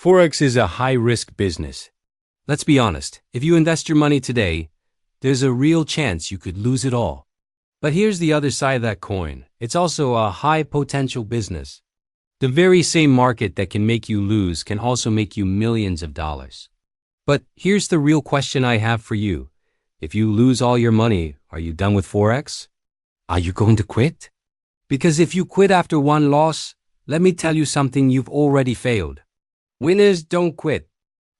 Forex is a high-risk business. Let's be honest, if you invest your money today, there's a real chance you could lose it all. But here's the other side of that coin. It's also a high-potential business. The very same market that can make you lose can also make you millions of dollars. But here's the real question I have for you. If you lose all your money, are you done with Forex? Are you going to quit? Because if you quit after one loss, let me tell you something, you've already failed. Winners don't quit,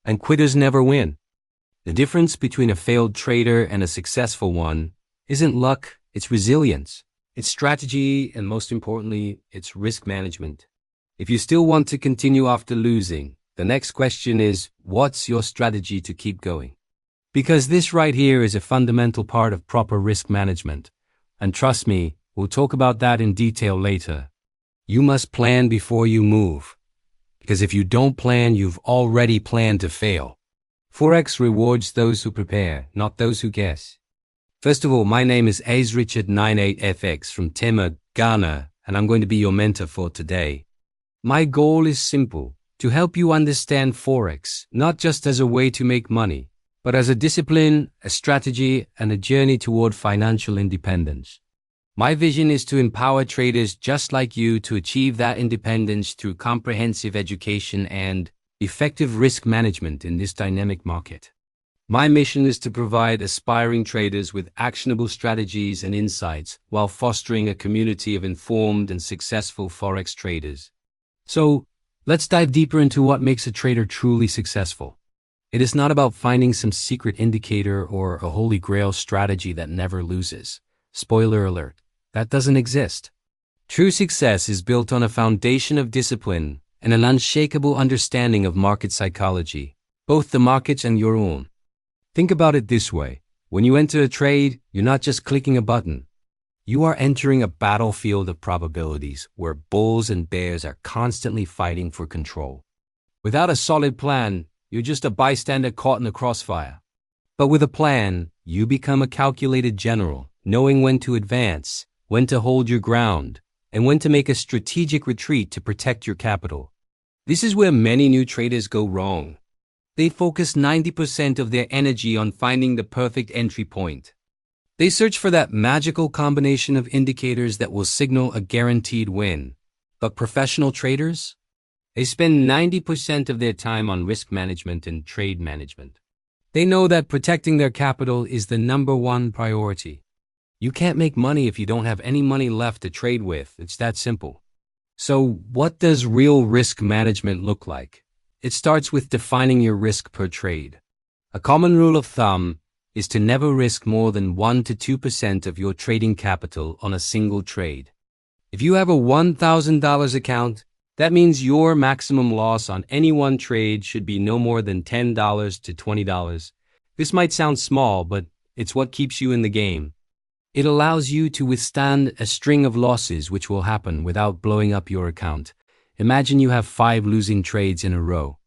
and quitters never win. The difference between a failed trader and a successful one isn't luck, it's resilience. It's strategy, and most importantly, it's risk management. If you still want to continue after losing, the next question is, what's your strategy to keep going? Because this right here is a fundamental part of proper risk management. And trust me, we'll talk about that in detail later. You must plan before you move. Because if you don't plan, you've already planned to fail. Forex rewards those who prepare, not those who guess. First of all, my name is AceRichard98FX from Tema, Ghana, and I'm going to be your mentor for today. My goal is simple, to help you understand Forex, not just as a way to make money, but as a discipline, a strategy, and a journey toward financial independence. My vision is to empower traders just like you to achieve that independence through comprehensive education and effective risk management in this dynamic market. My mission is to provide aspiring traders with actionable strategies and insights while fostering a community of informed and successful Forex traders. So, let's dive deeper into what makes a trader truly successful. It is not about finding some secret indicator or a holy grail strategy that never loses. Spoiler alert, that doesn't exist. True success is built on a foundation of discipline and an unshakable understanding of market psychology, both the markets and your own. Think about it this way. When you enter a trade, you're not just clicking a button. You are entering a battlefield of probabilities where bulls and bears are constantly fighting for control. Without a solid plan, you're just a bystander caught in the crossfire. But with a plan, you become a calculated general, knowing when to advance, when to hold your ground, and when to make a strategic retreat to protect your capital. This is where many new traders go wrong. They focus 90% of their energy on finding the perfect entry point. They search for that magical combination of indicators that will signal a guaranteed win. But professional traders? They spend 90% of their time on risk management and trade management. They know that protecting their capital is the #1 priority. You can't make money if you don't have any money left to trade with. It's that simple. So, what does real risk management look like? It starts with defining your risk per trade. A common rule of thumb is to never risk more than 1 to 2% of your trading capital on a single trade. If you have a $1,000 account, that means your maximum loss on any one trade should be no more than $10 to $20. This might sound small, but it's what keeps you in the game. It allows you to withstand a string of losses which will happen without blowing up your account. Imagine you have 5 losing trades in a row.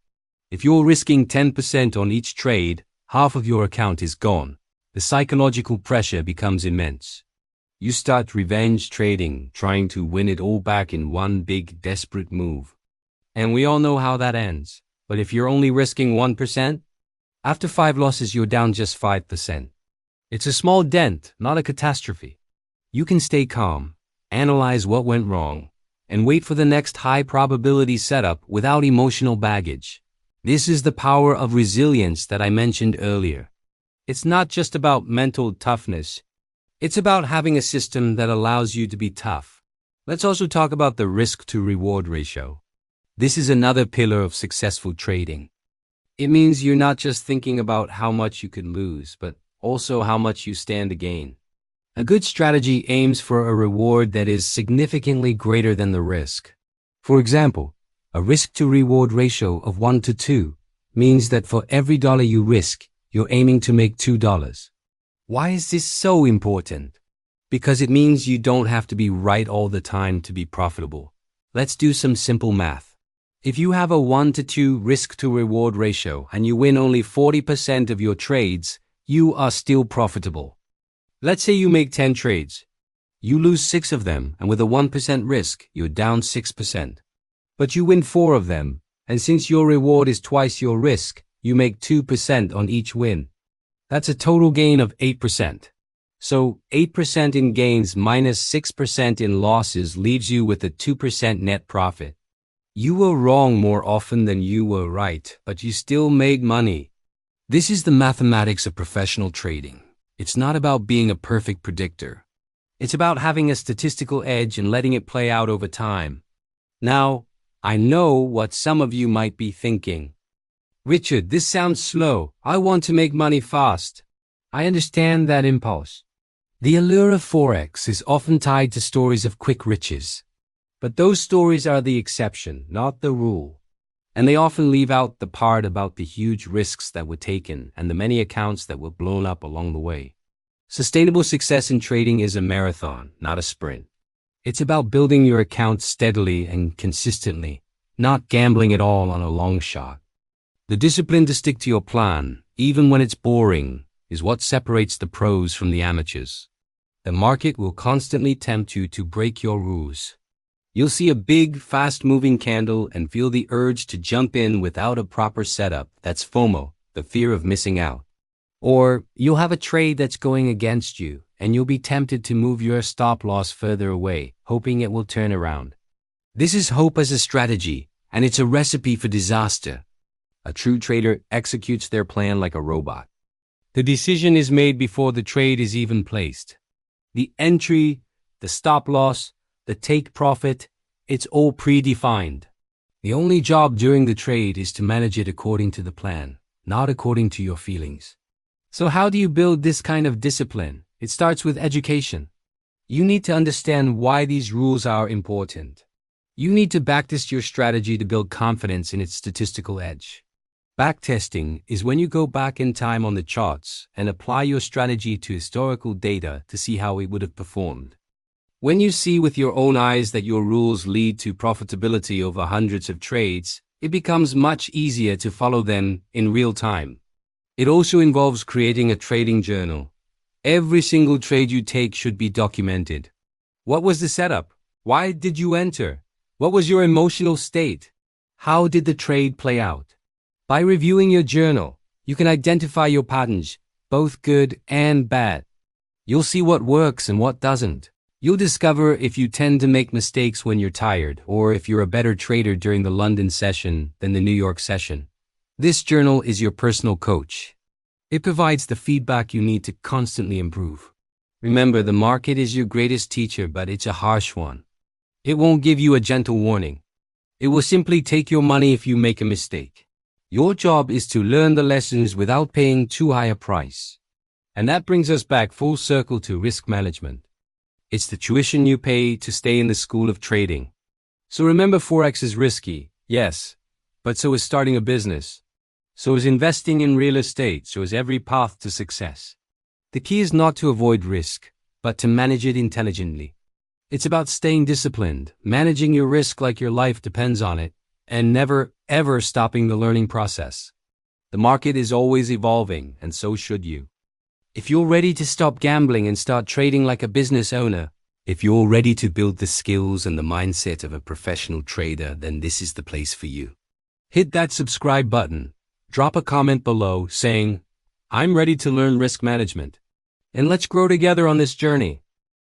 If you're risking 10% on each trade, half of your account is gone. The psychological pressure becomes immense. You start revenge trading, trying to win it all back in one big, desperate move. And we all know how that ends. But if you're only risking 1%, after 5 losses you're down just 5%. It's a small dent, not a catastrophe. You can stay calm, analyze what went wrong, and wait for the next high-probability setup without emotional baggage. This is the power of resilience that I mentioned earlier. It's not just about mental toughness. It's about having a system that allows you to be tough. Let's also talk about the risk-to-reward ratio. This is another pillar of successful trading. It means you're not just thinking about how much you could lose, but also how much you stand to gain. A good strategy aims for a reward that is significantly greater than the risk. For example, a risk-to-reward ratio of 1 to 2 means that for every dollar you risk, you're aiming to make $2. Why is this so important? Because it means you don't have to be right all the time to be profitable. Let's do some simple math. If you have a 1 to 2 risk-to-reward ratio and you win only 40% of your trades, you are still profitable. Let's say you make 10 trades. You lose 6 of them, and with a 1% risk, you're down 6%. But you win 4 of them, And since your reward is twice your risk, you make 2% on each win. That's a total gain of 8%. So 8% in gains minus 6% in losses leaves you with a 2% net profit. You were wrong more often than you were right, but you still made money. This is the mathematics of professional trading. It's not about being a perfect predictor. It's about having a statistical edge and letting it play out over time. Now, I know what some of you might be thinking. Richard, this sounds slow. I want to make money fast. I understand that impulse. The allure of Forex is often tied to stories of quick riches. But those stories are the exception, not the rule. And they often leave out the part about the huge risks that were taken and the many accounts that were blown up along the way. Sustainable success in trading is a marathon, not a sprint. It's about building your account steadily and consistently, not gambling it all on a long shot. The discipline to stick to your plan, even when it's boring, is what separates the pros from the amateurs. The market will constantly tempt you to break your rules. You'll see a big, fast-moving candle and feel the urge to jump in without a proper setup. That's FOMO, the fear of missing out. Or you'll have a trade that's going against you, and you'll be tempted to move your stop loss further away, hoping it will turn around. This is hope as a strategy, and it's a recipe for disaster. A true trader executes their plan like a robot. The decision is made before the trade is even placed. The entry, the stop loss, the take profit, it's all predefined. The only job during the trade is to manage it according to the plan, not according to your feelings. So how do you build this kind of discipline? It starts with education. You need to understand why these rules are important. You need to backtest your strategy to build confidence in its statistical edge. Backtesting is when you go back in time on the charts and apply your strategy to historical data to see how it would have performed. When you see with your own eyes that your rules lead to profitability over hundreds of trades, it becomes much easier to follow them in real time. It also involves creating a trading journal. Every single trade you take should be documented. What was the setup? Why did you enter? What was your emotional state? How did the trade play out? By reviewing your journal, you can identify your patterns, both good and bad. You'll see what works and what doesn't. You'll discover if you tend to make mistakes when you're tired, or if you're a better trader during the London session than the New York session. This journal is your personal coach. It provides the feedback you need to constantly improve. Remember, the market is your greatest teacher, but it's a harsh one. It won't give you a gentle warning. It will simply take your money if you make a mistake. Your job is to learn the lessons without paying too high a price. And that brings us back full circle to risk management. It's the tuition you pay to stay in the school of trading. So remember, Forex is risky, yes, but so is starting a business. So is investing in real estate, so is every path to success. The key is not to avoid risk, but to manage it intelligently. It's about staying disciplined, managing your risk like your life depends on it, and never, ever stopping the learning process. The market is always evolving, and so should you. If you're ready to stop gambling and start trading like a business owner, if you're ready to build the skills and the mindset of a professional trader, then this is the place for you. Hit that subscribe button. Drop a comment below saying, "I'm ready to learn risk management." And let's grow together on this journey.